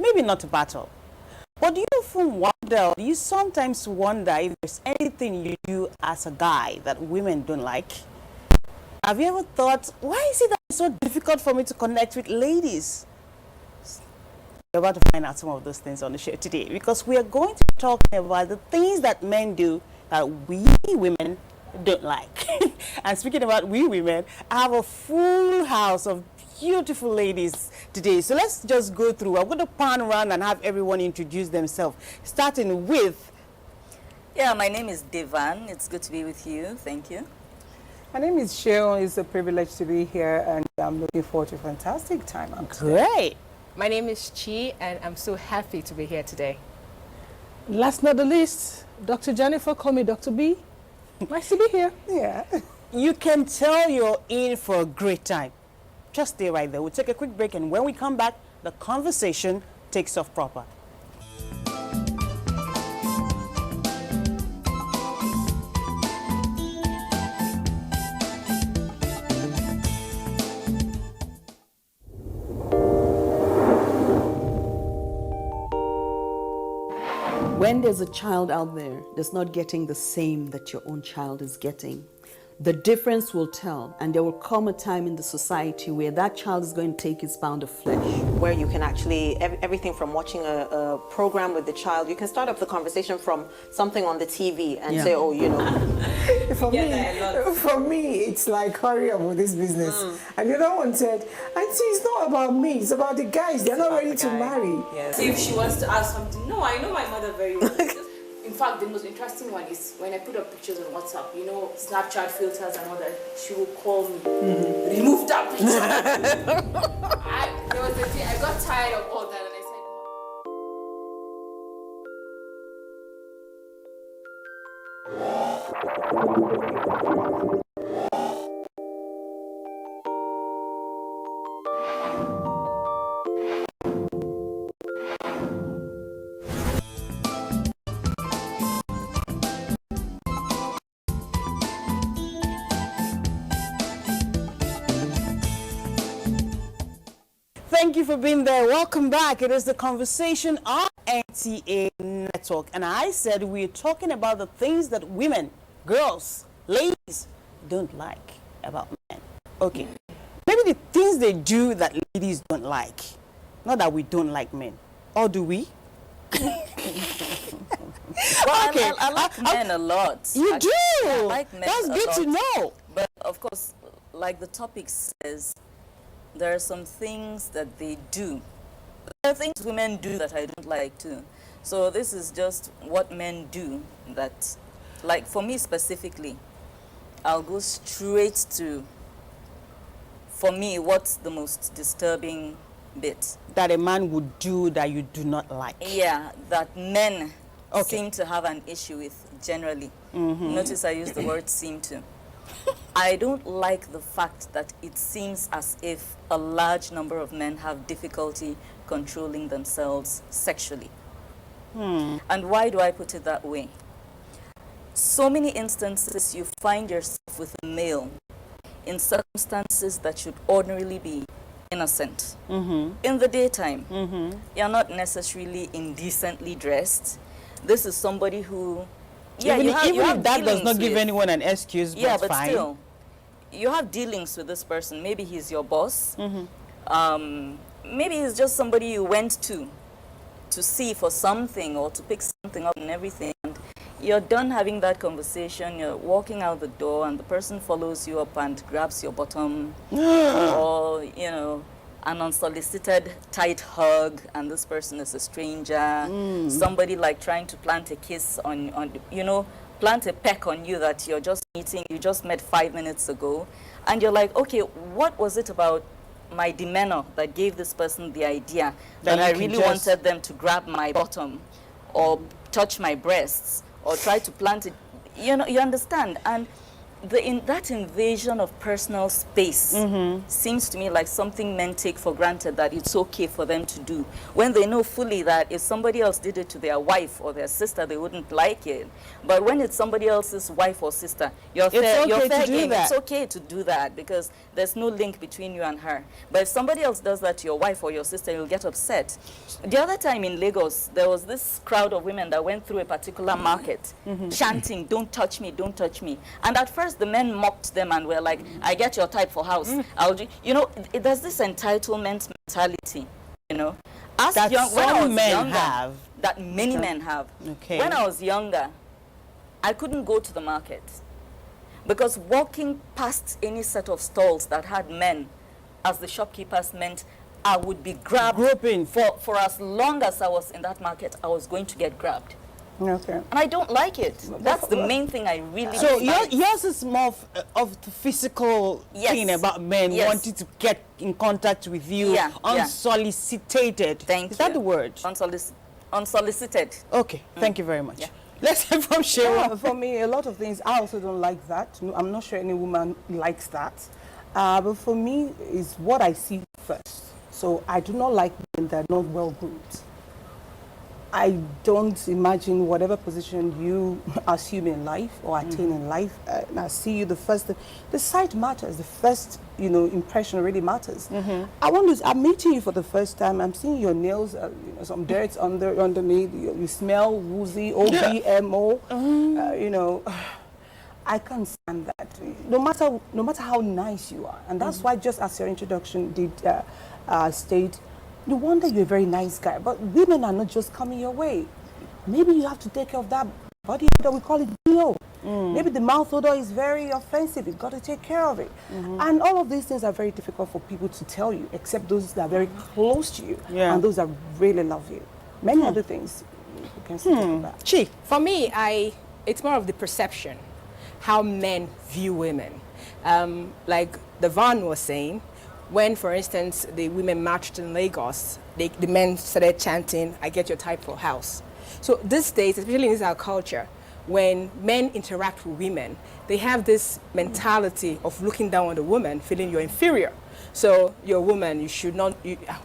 maybe not a battle. But do you often wonder, do you sometimes wonder if there's anything you do as a guy that women don't like? Have you ever thought, why is it that it's so difficult for me to connect with ladies? We're about to find out some of those things on the show today, because we are going to be talking about the things that men do that we women don't like. And speaking about we women, I have a full house of beautiful ladies today. So let's just go through. I'm going to pan around and have everyone introduce themselves, starting with... Yeah, my name is Devan. It's good to be with you. Thank you. My name is Cheryl. It's a privilege to be here, and I'm looking forward to a fantastic time. Great. My name is Chi, and I'm so happy to be here today. Last not the least, Dr. Jennifer, call me Dr. B. Nice to be here. Yeah. You can tell you're in for a great time. Just stay right there. We'll take a quick break, and when we come back, the conversation takes off proper. When there's a child out there that's not getting the same that your own child is getting, the difference will tell, and there will come a time in the society where that child is going to take its pound of flesh. Where you can actually, everything from watching a program with the child, you can start up the conversation from something on the TV and say, oh, you know. For me, it's like, hurry up with this business. And the other one said, Auntie, it's not about me, it's about the guys. They're not ready to marry. Yes. See if she wants to ask something. No, I know my mother very well. In fact, the most interesting one is when I put up pictures on WhatsApp, you know, Snapchat filters and all that, she will call me, remove that picture. There was a day I got tired of all that, and I Thank you for being there. Welcome back. It is the conversation on NTA Network. And I said we're talking about the things that women, girls, ladies don't like about men. Okay. Maybe the things they do that ladies don't like. Not that we don't like men. Or do we? Well, okay. I like men a lot. You do? I like men That's good to know. But of course, like the topic says, there are some things that they do. There are things women do that I don't like too. So this is just what men do that, like for me specifically, I'll go straight to, for me, what's the most disturbing bit. That a man would do that you do not like. Yeah, that men seem to have an issue with generally. Notice I use the word seem to. I don't like the fact that it seems as if a large number of men have difficulty controlling themselves sexually. And why do I put it that way? So many instances you find yourself with a male in circumstances that should ordinarily be innocent. In the daytime, you're not necessarily indecently dressed. This is somebody who... Yeah, even you have if that does not give with, anyone an excuse, yeah, but fine. Still, you have dealings with this person. Maybe he's your boss. Maybe he's just somebody you went to see for something or to pick something up and everything. And you're done having that conversation. You're walking out the door, and the person follows you up and grabs your bottom, or you know, an unsolicited tight hug, and this person is a stranger. Somebody like trying to plant a kiss on you know, plant a peck on you that you're just meeting, you just met 5 minutes ago, and you're like, okay, what was it about my demeanor that gave this person the idea that I really wanted them to grab my bottom or touch my breasts or try to plant it? You know, you understand? And that invasion of personal space seems to me like something men take for granted that it's okay for them to do, when they know fully that if somebody else did it to their wife or their sister, they wouldn't like it. But when it's somebody else's wife or sister, you're fair game. It's okay to do that because there's no link between you and her. But if somebody else does that to your wife or your sister, you'll get upset. The other time in Lagos, there was this crowd of women that went through a particular market chanting, "Don't touch me, don't touch me." And at first the men mocked them and were like, "I get your type for house." You know, there's this entitlement mentality, you know. That some men have. That many men have. Okay. When I was younger, I couldn't go to the market because walking past any set of stalls that had men as the shopkeepers meant I would be grabbed. For as long as I was in that market, I was going to get grabbed. Okay. And I don't like it. That's the main thing I really So dislike. yours is more of the physical thing about men wanting to get in contact with you unsolicited. Thank you. Is that the word? Unsolicited. Okay, thank you very much. Yeah. Let's hear from Shewa. For me, a lot of things, I also don't like that. No, I'm not sure any woman likes that. But for me, it's what I see first. So I do not like men that are not well groomed. I don't imagine whatever position you assume in life or attain in life, and I see you the sight matters. The first, impression really matters. I'm meeting you for the first time. I'm seeing your nails, some dirt underneath. You smell woozy, OBMO. I can't stand that. No matter how nice you are, and that's why, just as your introduction did state, no wonder you're a very nice guy. But women are not just coming your way. Maybe you have to take care of that body odor. We call it BO. Maybe the mouth odor is very offensive. You've got to take care of it. And all of these things are very difficult for people to tell you, except those that are very close to you and those that really love you. Many other things you can see about. Chi, for me, it's more of the perception, how men view women. Like the Van was saying, when, for instance, the women marched in Lagos, the men started chanting, "I get your type for house." So these days, especially in our culture, when men interact with women, they have this mentality of looking down on the woman, feeling you're inferior. So you're a woman, you should not,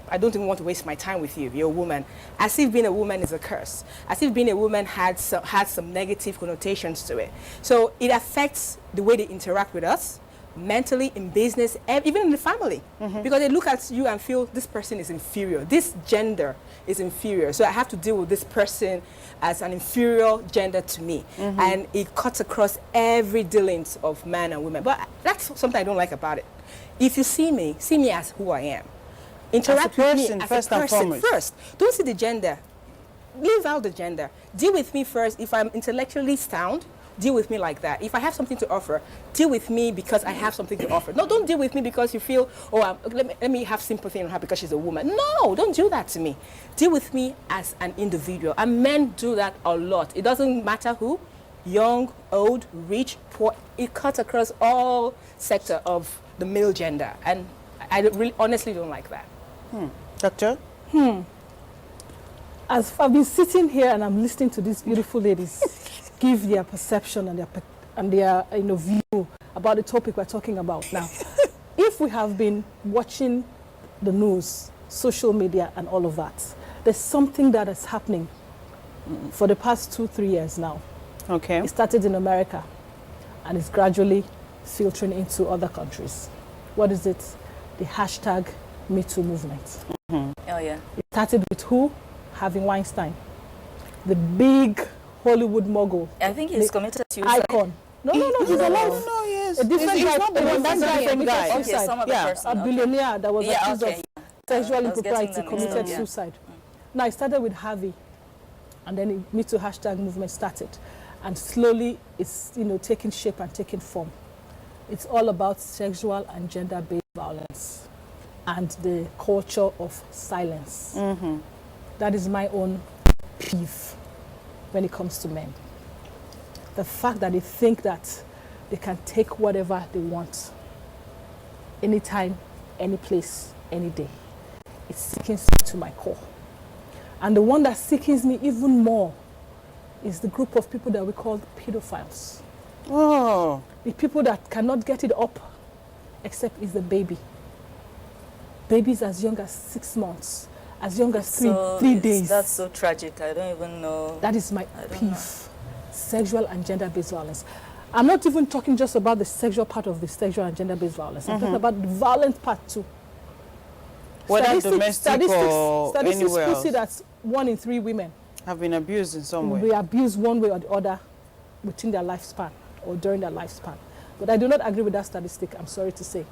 I don't even want to waste my time with you, you're a woman. As if being a woman is a curse. As if being a woman had some negative connotations to it. So it affects the way they interact with us, mentally, in business, even in the family. Because they look at you and feel this person is inferior. This gender is inferior. So I have to deal with this person as an inferior gender to me. And it cuts across every dealings of man and women. But that's something I don't like about it. If you see me as who I am. Interact with me as first a and person foremost. first. Don't see the gender. Leave out the gender. Deal with me first. If I'm intellectually sound, deal with me like that. If I have something to offer, deal with me because I have something to offer. No, don't deal with me because you feel, let me have sympathy on her because she's a woman. No, don't do that to me. Deal with me as an individual. And men do that a lot. It doesn't matter who, young, old, rich, poor. It cuts across all sector of the male gender. And I really honestly don't like that. Doctor? As I've been sitting here and I'm listening to these beautiful ladies give their perception and their view about the topic we're talking about now. If we have been watching the news, social media and all of that, there's something that is happening for the past 2-3 years now. Okay. It started in America and it's gradually filtering into other countries. What is it? The hashtag #MeToo movement. Oh yeah. It started with who? Harvey Weinstein, the big Hollywood mogul. I think he's committed suicide. Icon. No, he's alive. No, yes. A different guy. Not the one, that's a different guy. Okay, some other person. A billionaire that was accused of sexual I was getting impropriety them committed mixed up, suicide. Now it started with Harvey, and then the #MeToo hashtag movement started, and slowly it's taking shape and taking form. It's all about sexual and gender-based violence and the culture of silence. That is my own peeve when it comes to men. The fact that they think that they can take whatever they want, anytime, any place, any day. It sickens me to my core. And the one that sickens me even more is the group of people that we call pedophiles. Oh. The people that cannot get it up, except is the baby. Babies as young as 6 months, as young as three days. That's so tragic. I don't even know. That is my peeve. Sexual and gender-based violence. I'm not even talking just about the sexual part of the sexual and gender-based violence. I'm talking about the violent part too. Whether domestic or anywhere else. Statistics see that 1 in 3 women have been abused in some way. Will be abused one way or the other within their lifespan or during their lifespan. But I do not agree with that statistic, I'm sorry to say.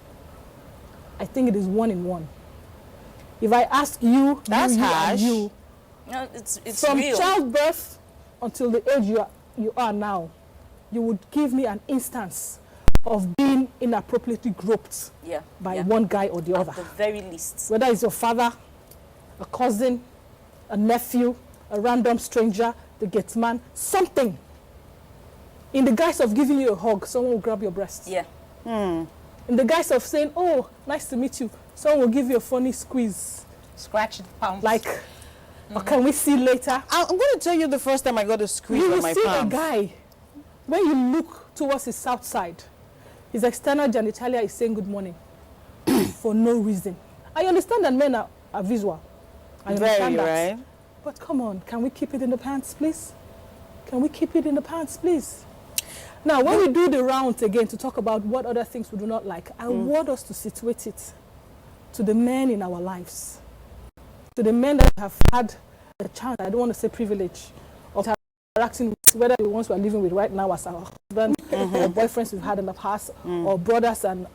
I think it is 1 in 1. If I ask you, that's harsh. You, no, it's from real. childbirth until the age you are now, you would give me an instance of being inappropriately groped by one guy or the other. At the very least. Whether it's your father, a cousin, a nephew, a random stranger, the gate man, something. In the guise of giving you a hug, someone will grab your breast. Yeah. In the guise of saying, oh, nice to meet you, someone will give you a funny squeeze. Scratch the palms. Like, or can we see later? I'm going to tell you the first time I got a squeeze on my palms. You will see a guy, when you look towards his south side, his external genitalia is saying good morning for no reason. I understand that men are visual. I understand that. Right? But come on, can we keep it in the pants, please? Can we keep it in the pants, please? Now, when we do the rounds again to talk about what other things we do not like, I want us to situate it to the men in our lives, to the men that have had a chance, I don't want to say privilege, of interacting with, whether the ones we're living with right now as our husband or boyfriends we've had in the past, or brothers and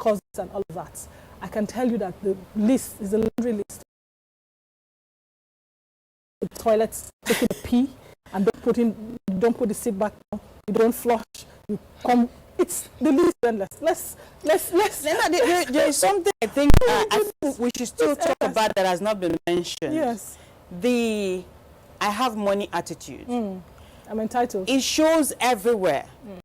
cousins and all of that. I can tell you that the list is a laundry list. The toilets, taking a pee, and don't put the seat back down. You don't flush. You come. It's the list endless. Let's. There is something I think we should still talk about that has not been mentioned. Yes. The I have money attitude. I'm entitled. It shows everywhere.